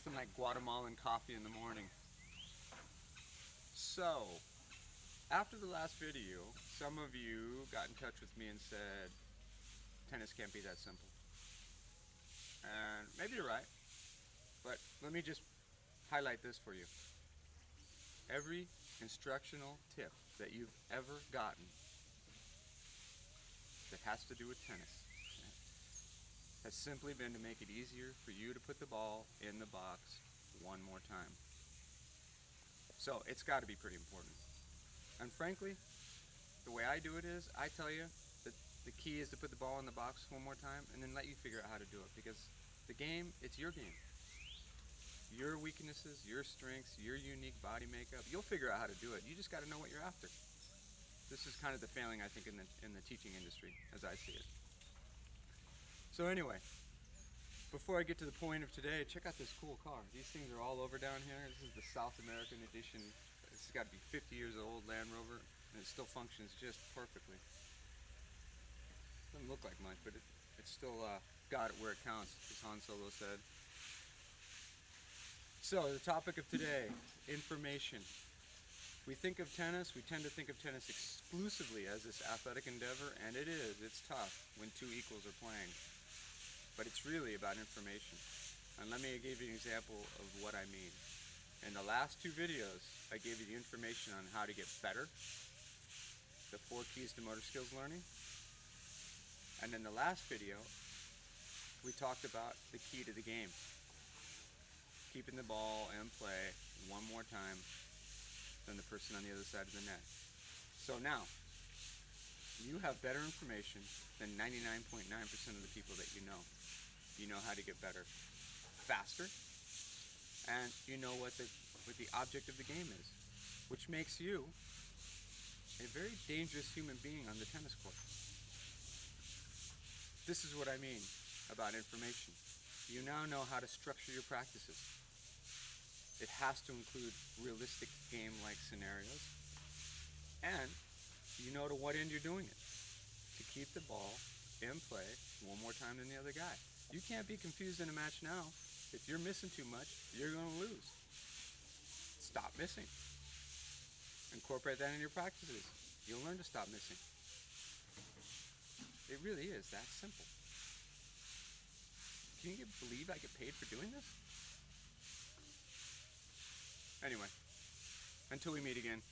Nothing like Guatemalan coffee in the morning. So, after the last video, some of you got in touch with me and said, tennis can't be that simple. And maybe you're right, but let me just highlight this for you. Every instructional tip that you've ever gotten that has to do with tennis has simply been to make it easier for you to put the ball in the box one more time. So it's got to be pretty important. And frankly, the way I do it is I tell you that the key is to put the ball in the box one more time and then let you figure out how to do it, because the game, it's your game. Your weaknesses, your strengths, your unique body makeup, you'll figure out how to do it. You just got to know what you're after. This is kind of the failing, I think, in the teaching industry as I see it. So anyway, before I get to the point of today, check out this cool car. These things are all over down here. This is the South American edition. This has got to be 50 years old Land Rover, and it still functions just perfectly. Doesn't look like much, but it's still got it where it counts, as Han Solo said. So the topic of today, information. We think of tennis, we tend to think of tennis exclusively as this athletic endeavor, and it is. It's tough when two equals are playing. But it's really about information. And let me give you an example of what I mean. In the last two videos, I gave you the information on how to get better, the 4 keys to motor skills learning. And in the last video, we talked about the key to the game. Keeping the ball in play one more time than the person on the other side of the net. So now, you have better information than 99.9% of the people that you know. You know how to get better faster, and you know what the object of the game is, which makes you a very dangerous human being on the tennis court. This is what I mean about information. You now know how to structure your practices. It has to include realistic game-like scenarios, and you know to what end you're doing it, to keep the ball in play one more time than the other guy. You can't be confused in a match now. If you're missing too much, you're going to lose. Stop missing. Incorporate that in your practices. You'll learn to stop missing. It really is that simple. Can you believe I get paid for doing this? Anyway, until we meet again,